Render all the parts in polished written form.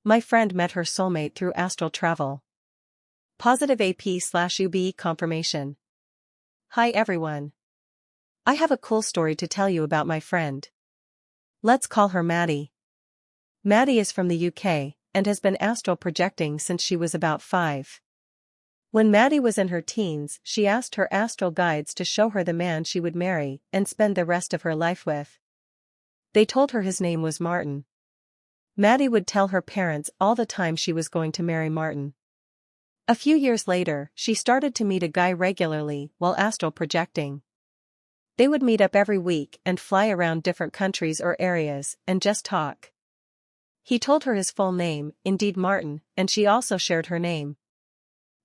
My friend met her soulmate through astral travel. Positive AP/UB confirmation. Hi everyone. I have a cool story to tell you about my friend. Let's call her Maddie. Maddie is from the UK, and has been astral projecting since she was about 5. When Maddie was in her teens, she asked her astral guides to show her the man she would marry and spend the rest of her life with. They told her his name was Martin. Maddie would tell her parents all the time she was going to marry Martin. A few years later, she started to meet a guy regularly while astral projecting. They would meet up every week and fly around different countries or areas and just talk. He told her his full name, indeed Martin, and she also shared her name.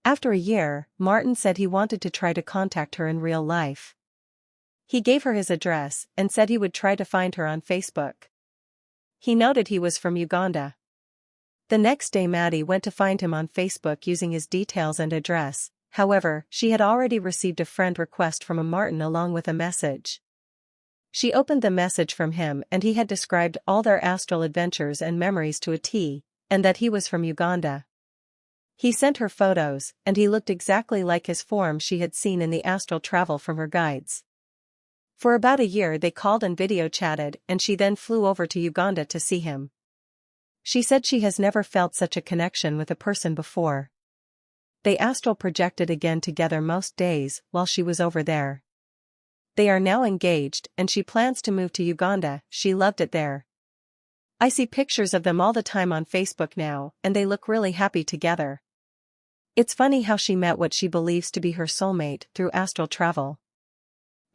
After a year, Martin said he wanted to try to contact her in real life. He gave her his address and said he would try to find her on Facebook. He noted he was from Uganda. The next day Maddie went to find him on Facebook using his details and address, however, she had already received a friend request from a Martin along with a message. She opened the message from him and he had described all their astral adventures and memories to a T, and that he was from Uganda. He sent her photos, and he looked exactly like his form she had seen in the astral travel from her guides. For about a year they called and video chatted, and she then flew over to Uganda to see him. She said she has never felt such a connection with a person before. They astral projected again together most days while she was over there. They are now engaged and she plans to move to Uganda. She loved it there. I see pictures of them all the time on Facebook now, and they look really happy together. It's funny how she met what she believes to be her soulmate through astral travel.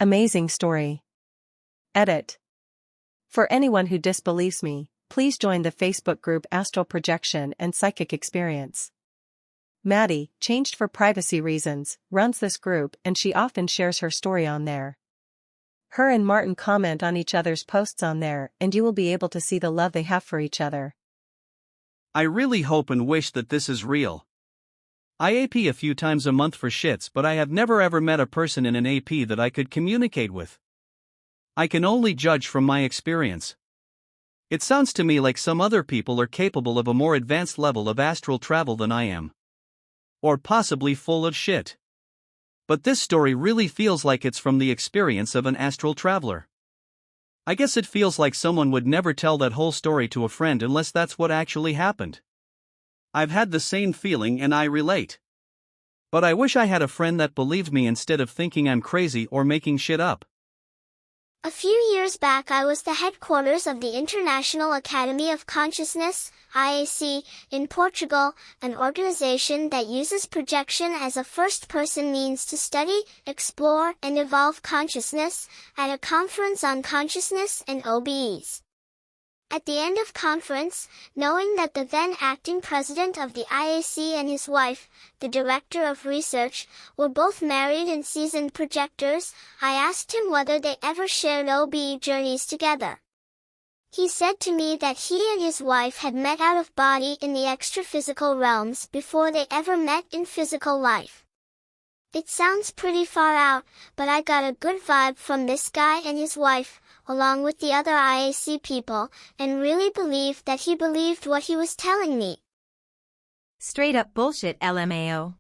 Amazing story. Edit. For anyone who disbelieves me, please join the Facebook group Astral Projection and Psychic Experience. Maddie, changed for privacy reasons, runs this group and she often shares her story on there. Her and Martin comment on each other's posts on there, and you will be able to see the love they have for each other. I really hope and wish that this is real. I AP a few times a month for shits, but I have never ever met a person in an AP that I could communicate with. I can only judge from my experience. It sounds to me like some other people are capable of a more advanced level of astral travel than I am. Or possibly full of shit. But this story really feels like it's from the experience of an astral traveler. I guess it feels like someone would never tell that whole story to a friend unless that's what actually happened. I've had the same feeling and I relate. But I wish I had a friend that believed me instead of thinking I'm crazy or making shit up. A few years back I was the headquarters of the International Academy of Consciousness, IAC, in Portugal, an organization that uses projection as a first-person means to study, explore, and evolve consciousness, at a conference on consciousness and OBEs. At the end of conference, knowing that the then acting president of the IAC and his wife, the director of research, were both married and seasoned projectors, I asked him whether they ever shared OBE journeys together. He said to me that he and his wife had met out of body in the extra-physical realms before they ever met in physical life. It sounds pretty far out, but I got a good vibe from this guy and his wife, along with the other IAC people, and really believed that he believed what he was telling me. Straight up bullshit, LMAO.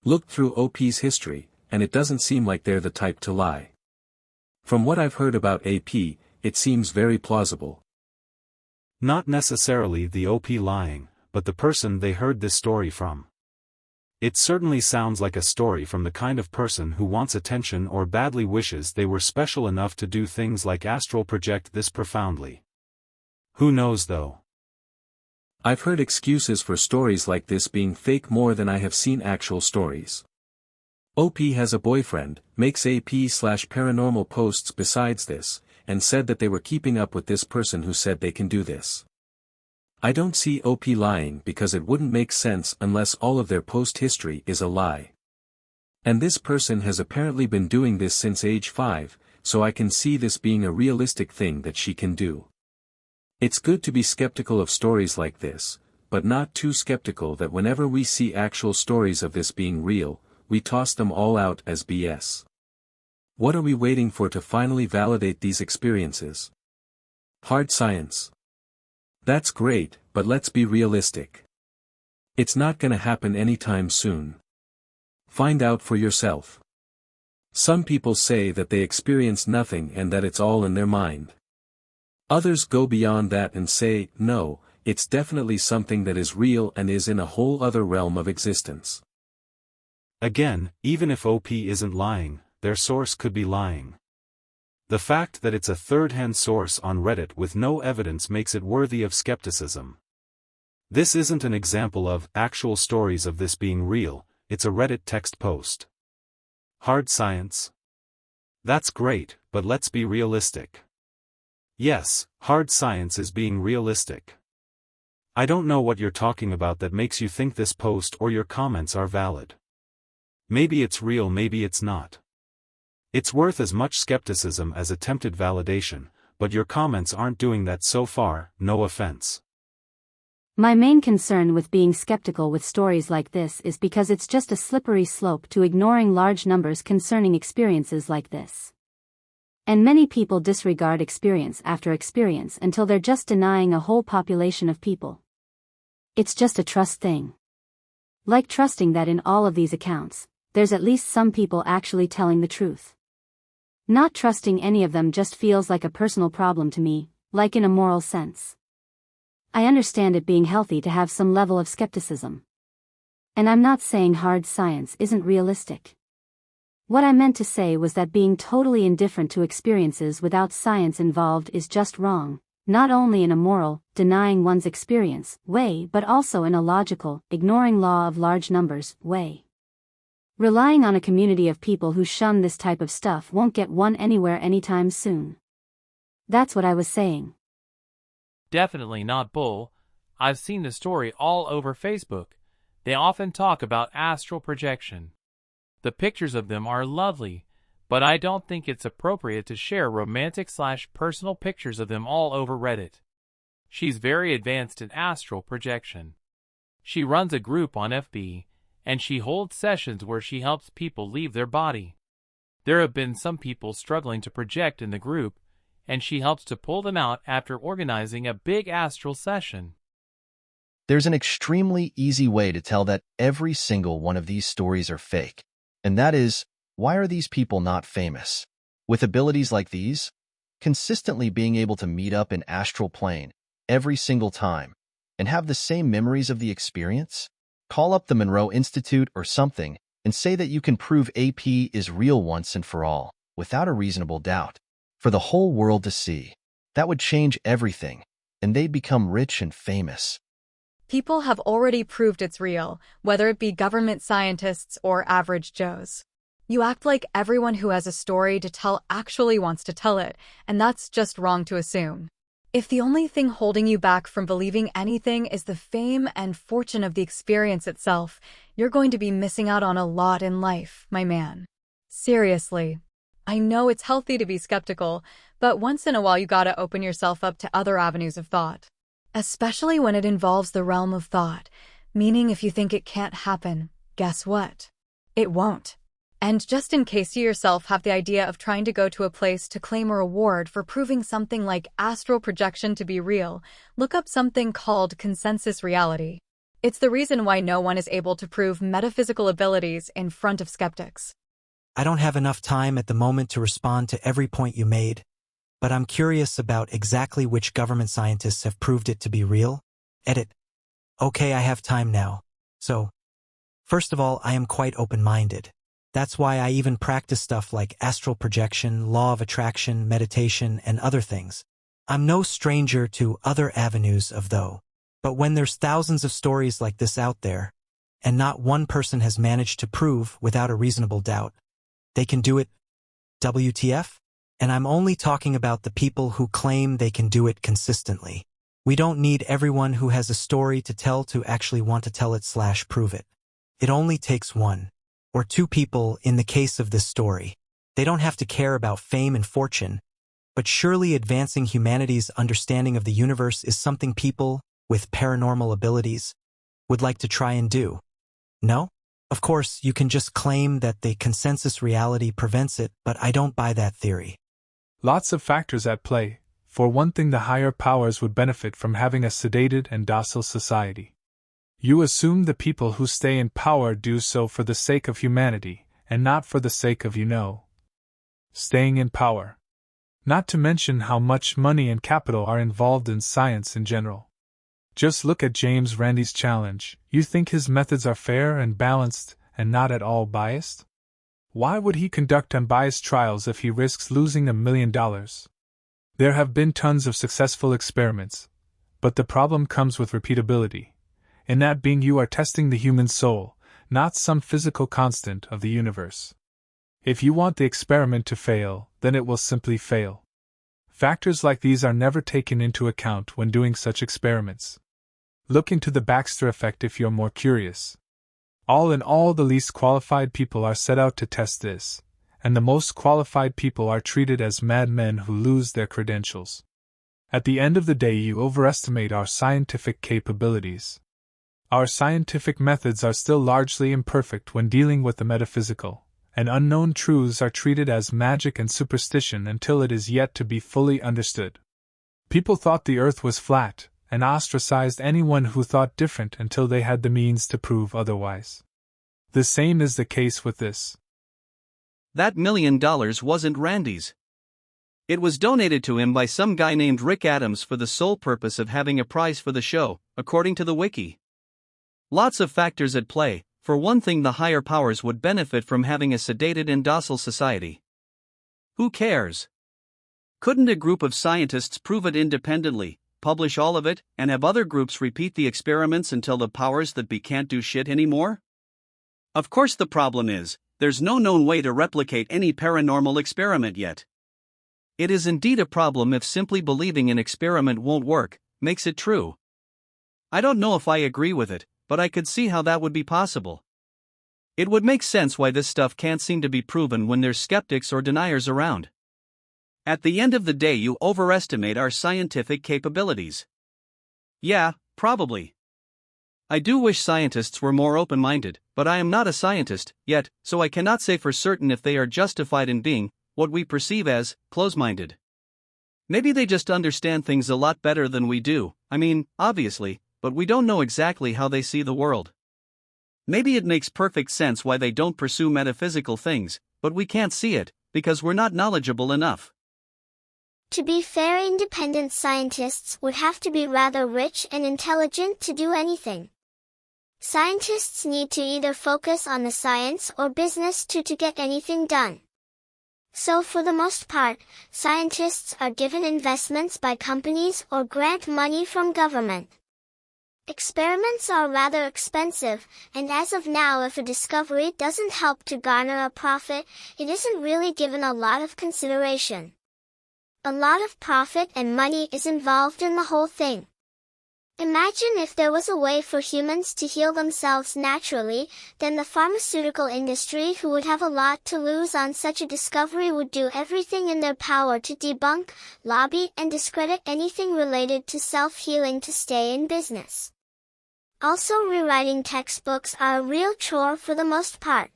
Looked through OP's history, and it doesn't seem like they're the type to lie. From what I've heard about AP, it seems very plausible. Not necessarily the OP lying, but the person they heard this story from. It certainly sounds like a story from the kind of person who wants attention or badly wishes they were special enough to do things like astral project this profoundly. Who knows though? I've heard excuses for stories like this being fake more than I have seen actual stories. OP has a boyfriend, makes AP/paranormal posts besides this, and said that they were keeping up with this person who said they can do this. I don't see OP lying because it wouldn't make sense unless all of their post history is a lie. And this person has apparently been doing this since age 5, so I can see this being a realistic thing that she can do. It's good to be skeptical of stories like this, but not too skeptical that whenever we see actual stories of this being real, we toss them all out as BS. What are we waiting for to finally validate these experiences? Hard science. That's great, but let's be realistic. It's not gonna happen anytime soon. Find out for yourself. Some people say that they experience nothing and that it's all in their mind. Others go beyond that and say, no, it's definitely something that is real and is in a whole other realm of existence. Again, even if OP isn't lying, their source could be lying. The fact that it's a third-hand source on Reddit with no evidence makes it worthy of skepticism. This isn't an example of actual stories of this being real, it's a Reddit text post. Hard science? That's great, but let's be realistic. Yes, hard science is being realistic. I don't know what you're talking about that makes you think this post or your comments are valid. Maybe it's real, maybe it's not. It's worth as much skepticism as attempted validation, but your comments aren't doing that so far, no offense. My main concern with being skeptical with stories like this is because it's just a slippery slope to ignoring large numbers concerning experiences like this. And many people disregard experience after experience until they're just denying a whole population of people. It's just a trust thing. Like trusting that in all of these accounts, there's at least some people actually telling the truth. Not trusting any of them just feels like a personal problem to me, like in a moral sense. I understand it being healthy to have some level of skepticism. And I'm not saying hard science isn't realistic. What I meant to say was that being totally indifferent to experiences without science involved is just wrong, not only in a moral, denying one's experience way, but also in a logical, ignoring law of large numbers way. Relying on a community of people who shun this type of stuff won't get one anywhere anytime soon. That's what I was saying. Definitely not bull. I've seen the story all over Facebook. They often talk about astral projection. The pictures of them are lovely, but I don't think it's appropriate to share romantic/personal pictures of them all over Reddit. She's very advanced in astral projection. She runs a group on FB, and she holds sessions where she helps people leave their body. There have been some people struggling to project in the group, and she helps to pull them out after organizing a big astral session. There's an extremely easy way to tell that every single one of these stories are fake, and that is, why are these people not famous? With abilities like these, consistently being able to meet up in astral plane every single time, and have the same memories of the experience? Call up the Monroe Institute or something and say that you can prove AP is real once and for all, without a reasonable doubt, for the whole world to see. That would change everything, and they'd become rich and famous. People have already proved it's real, whether it be government scientists or average Joes. You act like everyone who has a story to tell actually wants to tell it, and that's just wrong to assume. If the only thing holding you back from believing anything is the fame and fortune of the experience itself, you're going to be missing out on a lot in life, my man. Seriously. I know it's healthy to be skeptical, but once in a while you gotta open yourself up to other avenues of thought. Especially when it involves the realm of thought, meaning if you think it can't happen, guess what? It won't. And just in case you yourself have the idea of trying to go to a place to claim a reward for proving something like astral projection to be real, look up something called consensus reality. It's the reason why no one is able to prove metaphysical abilities in front of skeptics. I don't have enough time at the moment to respond to every point you made, but I'm curious about exactly which government scientists have proved it to be real. Edit. Okay, I have time now. So, first of all, I am quite open-minded. That's why I even practice stuff like astral projection, law of attraction, meditation, and other things. I'm no stranger to other avenues of though. But when there's thousands of stories like this out there, and not one person has managed to prove, without a reasonable doubt, they can do it, WTF? And I'm only talking about the people who claim they can do it consistently. We don't need everyone who has a story to tell to actually want to tell it/prove it. It only takes one or two people in the case of this story. They don't have to care about fame and fortune, but surely advancing humanity's understanding of the universe is something people with paranormal abilities would like to try and do. No? Of course, you can just claim that the consensus reality prevents it, but I don't buy that theory. Lots of factors at play. For one thing, the higher powers would benefit from having a sedated and docile society. You assume the people who stay in power do so for the sake of humanity, and not for the sake of staying in power. Not to mention how much money and capital are involved in science in general. Just look at James Randi's challenge. You think his methods are fair and balanced and not at all biased? Why would he conduct unbiased trials if he risks losing $1 million? There have been tons of successful experiments, but the problem comes with repeatability. In that being, you are testing the human soul, not some physical constant of the universe. If you want the experiment to fail, then it will simply fail. Factors like these are never taken into account when doing such experiments. Look into the Baxter effect if you're more curious. All in all, the least qualified people are set out to test this, and the most qualified people are treated as madmen who lose their credentials. At the end of the day, you overestimate our scientific capabilities. Our scientific methods are still largely imperfect when dealing with the metaphysical, and unknown truths are treated as magic and superstition until it is yet to be fully understood. People thought the earth was flat, and ostracized anyone who thought different until they had the means to prove otherwise. The same is the case with this. That $1 million wasn't Randy's. It was donated to him by some guy named Rick Adams for the sole purpose of having a prize for the show, according to the wiki. Lots of factors at play. For one thing, the higher powers would benefit from having a sedated and docile society. Who cares? Couldn't a group of scientists prove it independently, publish all of it, and have other groups repeat the experiments until the powers that be can't do shit anymore? Of course, the problem is, there's no known way to replicate any paranormal experiment yet. It is indeed a problem if simply believing an experiment won't work makes it true. I don't know if I agree with it, but I could see how that would be possible. It would make sense why this stuff can't seem to be proven when there's skeptics or deniers around. At the end of the day, you overestimate our scientific capabilities. Yeah, probably. I do wish scientists were more open-minded, but I am not a scientist yet, so I cannot say for certain if they are justified in being what we perceive as close-minded. Maybe they just understand things a lot better than we do. I mean, obviously, but we don't know exactly how they see the world. Maybe it makes perfect sense why they don't pursue metaphysical things, but we can't see it, because we're not knowledgeable enough. To be fair, independent scientists would have to be rather rich and intelligent to do anything. Scientists need to either focus on the science or business to get anything done. So for the most part, scientists are given investments by companies or grant money from government. Experiments are rather expensive, and as of now, if a discovery doesn't help to garner a profit, it isn't really given a lot of consideration. A lot of profit and money is involved in the whole thing. Imagine if there was a way for humans to heal themselves naturally, then the pharmaceutical industry, who would have a lot to lose on such a discovery, would do everything in their power to debunk, lobby, and discredit anything related to self-healing to stay in business. Also, rewriting textbooks are a real chore for the most part.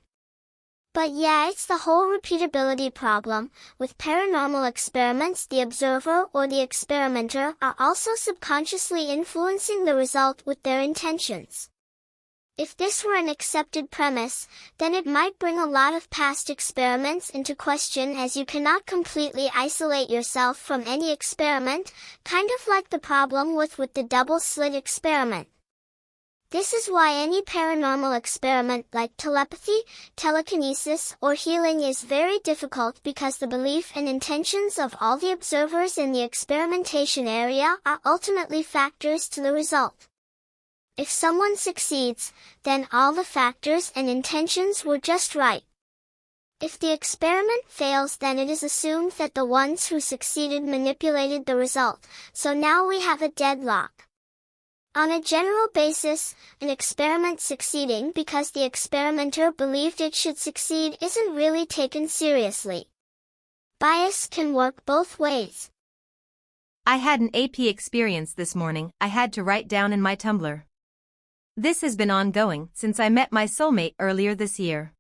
But yeah, it's the whole repeatability problem. With paranormal experiments, the observer or the experimenter are also subconsciously influencing the result with their intentions. If this were an accepted premise, then it might bring a lot of past experiments into question, as you cannot completely isolate yourself from any experiment, kind of like the problem with the double-slit experiment. This is why any paranormal experiment like telepathy, telekinesis, or healing is very difficult, because the belief and intentions of all the observers in the experimentation area are ultimately factors to the result. If someone succeeds, then all the factors and intentions were just right. If the experiment fails, then it is assumed that the ones who succeeded manipulated the result, so now we have a deadlock. On a general basis, an experiment succeeding because the experimenter believed it should succeed isn't really taken seriously. Bias can work both ways. I had an AP experience this morning I had to write down in my Tumblr. This has been ongoing since I met my soulmate earlier this year.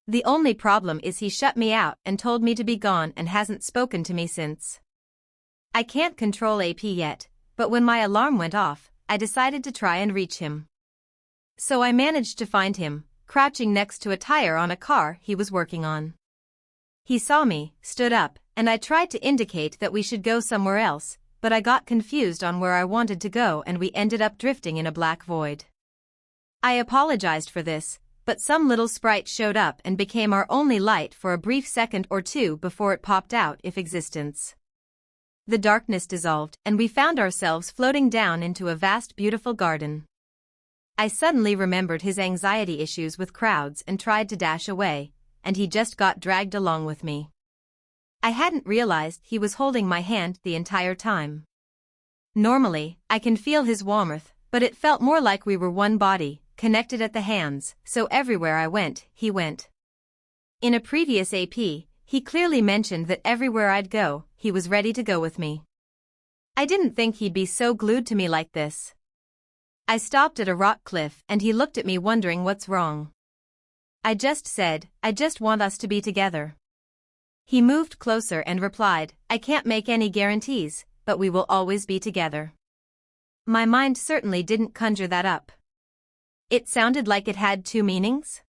The only problem is he shut me out and told me to be gone and hasn't spoken to me since. I can't control AP yet, but when my alarm went off, I decided to try and reach him. So I managed to find him, crouching next to a tire on a car he was working on. He saw me, stood up, and I tried to indicate that we should go somewhere else, but I got confused on where I wanted to go and we ended up drifting in a black void. I apologized for this, but some little sprite showed up and became our only light for a brief second or two before it popped out of existence. The darkness dissolved and we found ourselves floating down into a vast beautiful garden. I suddenly remembered his anxiety issues with crowds and tried to dash away, and he just got dragged along with me. I hadn't realized he was holding my hand the entire time. Normally, I can feel his warmth, but it felt more like we were one body, connected at the hands, so everywhere I went, he went. In a previous AP, he clearly mentioned that everywhere I'd go, he was ready to go with me. I didn't think he'd be so glued to me like this. I stopped at a rock cliff and he looked at me wondering what's wrong. I just said, I just want us to be together. He moved closer and replied, I can't make any guarantees, but we will always be together. My mind certainly didn't conjure that up. It sounded like it had two meanings.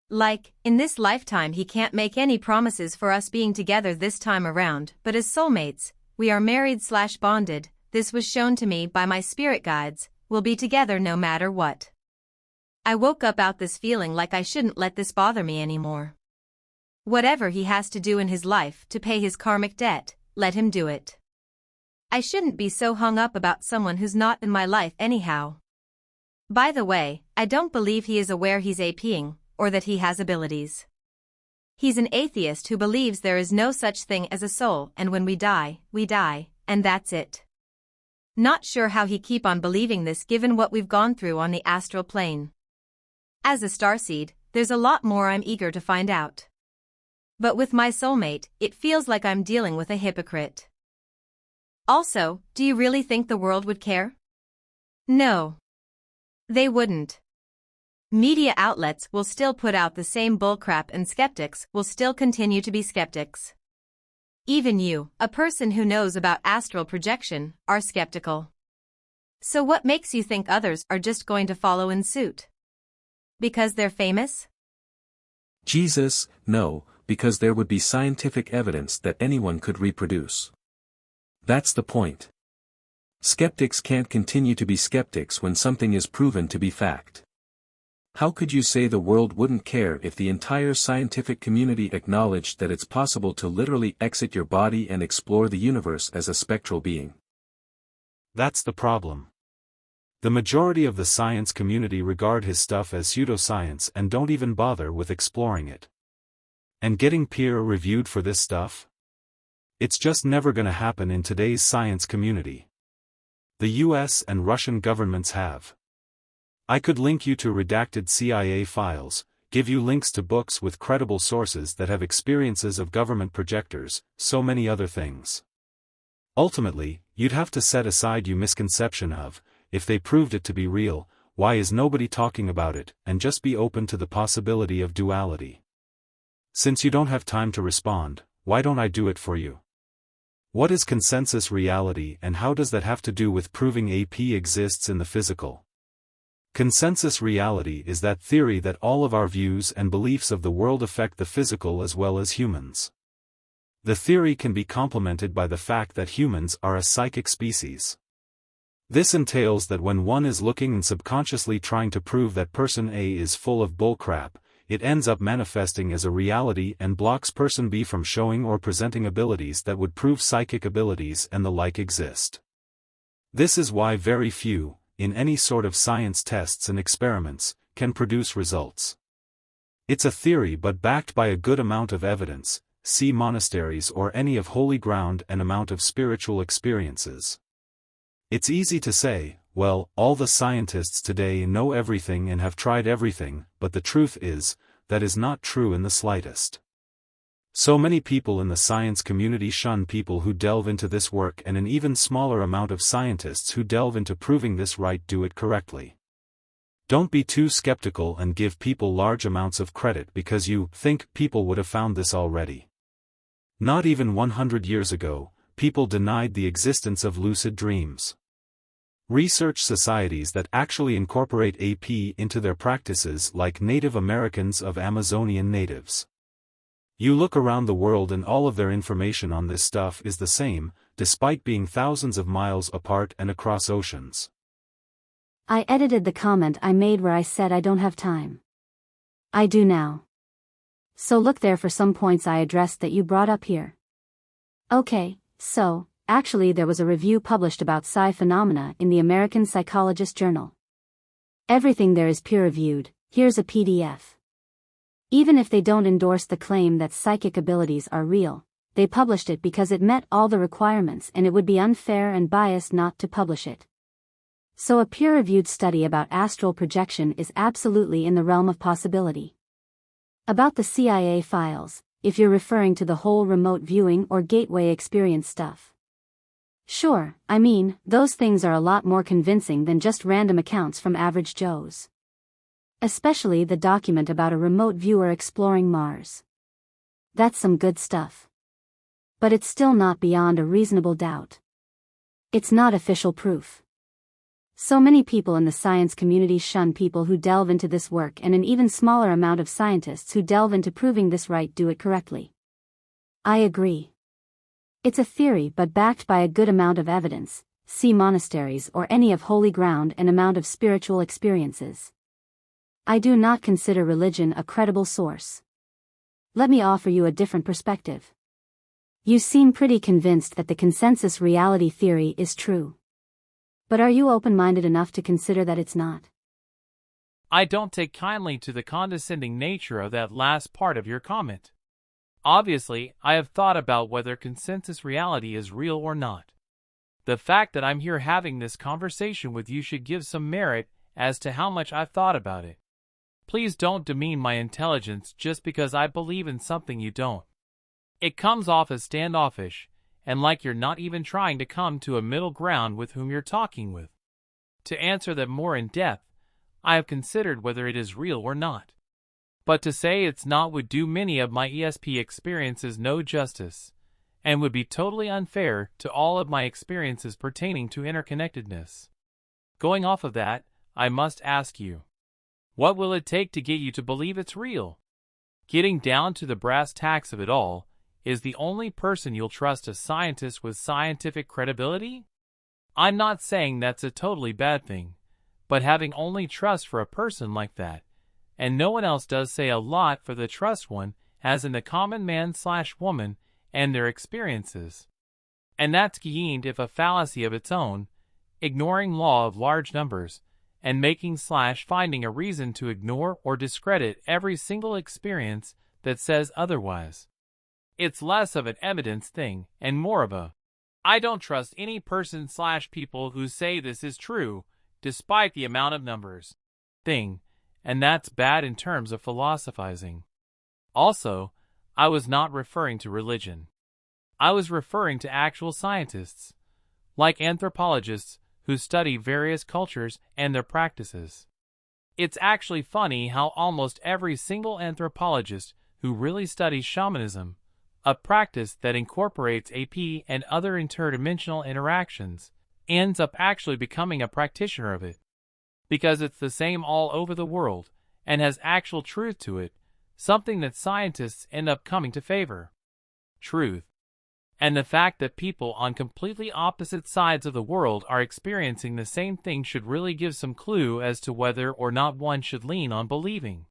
Like, in this lifetime he can't make any promises for us being together this time around, but as soulmates, we are married/bonded, this was shown to me by my spirit guides, we'll be together no matter what. I woke up out this feeling like I shouldn't let this bother me anymore. Whatever he has to do in his life to pay his karmic debt, let him do it. I shouldn't be so hung up about someone who's not in my life anyhow. By the way, I don't believe he is aware he's APing, or that he has abilities. He's an atheist who believes there is no such thing as a soul and when we die, and that's it. Not sure how he keep on believing this given what we've gone through on the astral plane. As a starseed, there's a lot more I'm eager to find out. But with my soulmate, it feels like I'm dealing with a hypocrite. Also, do you really think the world would care? No. They wouldn't. Media outlets will still put out the same bullcrap and skeptics will still continue to be skeptics. Even you, a person who knows about astral projection, are skeptical. So what makes you think others are just going to follow in suit? Because they're famous? Jesus, no, because there would be scientific evidence that anyone could reproduce. That's the point. Skeptics can't continue to be skeptics when something is proven to be fact. How could you say the world wouldn't care if the entire scientific community acknowledged that it's possible to literally exit your body and explore the universe as a spectral being? That's the problem. The majority of the science community regard his stuff as pseudoscience and don't even bother with exploring it. And getting peer-reviewed for this stuff? It's just never gonna happen in today's science community. The US and Russian governments have. I could link you to redacted CIA files, give you links to books with credible sources that have experiences of government projectors, so many other things. Ultimately, you'd have to set aside your misconception of, if they proved it to be real, why is nobody talking about it, and just be open to the possibility of duality. Since you don't have time to respond, why don't I do it for you? What is consensus reality and how does that have to do with proving AP exists in the physical? Consensus reality is that theory that all of our views and beliefs of the world affect the physical as well as humans. The theory can be complemented by the fact that humans are a psychic species. This entails that when one is looking and subconsciously trying to prove that person A is full of bullcrap, it ends up manifesting as a reality and blocks person B from showing or presenting abilities that would prove psychic abilities and the like exist. This is why very few, in any sort of science tests and experiments, can produce results. It's a theory but backed by a good amount of evidence, see monasteries or any of holy ground and amount of spiritual experiences. It's easy to say, well, all the scientists today know everything and have tried everything, but the truth is, that is not true in the slightest. So many people in the science community shun people who delve into this work and an even smaller amount of scientists who delve into proving this right do it correctly. Don't be too skeptical and give people large amounts of credit because you think people would have found this already. Not even 100 years ago, people denied the existence of lucid dreams. Research societies that actually incorporate AP into their practices, like Native Americans of Amazonian natives. You look around the world and all of their information on this stuff is the same, despite being thousands of miles apart and across oceans. I edited the comment I made where I said I don't have time. I do now. So look there for some points I addressed that you brought up here. Okay, so, actually there was a review published about psi phenomena in the American Psychologist Journal. Everything there is peer-reviewed. Here's a PDF. Even if they don't endorse the claim that psychic abilities are real, they published it because it met all the requirements and it would be unfair and biased not to publish it. So a peer-reviewed study about astral projection is absolutely in the realm of possibility. About the CIA files, if you're referring to the whole remote viewing or gateway experience stuff. Sure, I mean, those things are a lot more convincing than just random accounts from average Joes. Especially the document about a remote viewer exploring Mars. That's some good stuff. But it's still not beyond a reasonable doubt. It's not official proof. So many people in the science community shun people who delve into this work, and an even smaller amount of scientists who delve into proving this right do it correctly. I agree. It's a theory but backed by a good amount of evidence, see monasteries or any of holy ground and amount of spiritual experiences. I do not consider religion a credible source. Let me offer you a different perspective. You seem pretty convinced that the consensus reality theory is true. But are you open-minded enough to consider that it's not? I don't take kindly to the condescending nature of that last part of your comment. Obviously, I have thought about whether consensus reality is real or not. The fact that I'm here having this conversation with you should give some merit as to how much I've thought about it. Please don't demean my intelligence just because I believe in something you don't. It comes off as standoffish, and like you're not even trying to come to a middle ground with whom you're talking with. To answer that more in depth, I have considered whether it is real or not. But to say it's not would do many of my ESP experiences no justice, and would be totally unfair to all of my experiences pertaining to interconnectedness. Going off of that, I must ask you, what will it take to get you to believe it's real? Getting down to the brass tacks of it all, is the only person you'll trust a scientist with scientific credibility? I'm not saying that's a totally bad thing, but having only trust for a person like that, and no one else does say a lot for the trust one has in the common man/woman and their experiences. And that's gained if a fallacy of its own, ignoring law of large numbers, and making/finding a reason to ignore or discredit every single experience that says otherwise. It's less of an evidence thing and more of a, I don't trust any person/people who say this is true, despite the amount of numbers, thing, and that's bad in terms of philosophizing. Also, I was not referring to religion. I was referring to actual scientists, like anthropologists, who study various cultures and their practices. It's actually funny how almost every single anthropologist who really studies shamanism, a practice that incorporates AP and other interdimensional interactions, ends up actually becoming a practitioner of it. Because it's the same all over the world, and has actual truth to it, something that scientists end up coming to favor. Truth. And the fact that people on completely opposite sides of the world are experiencing the same thing should really give some clue as to whether or not one should lean on believing.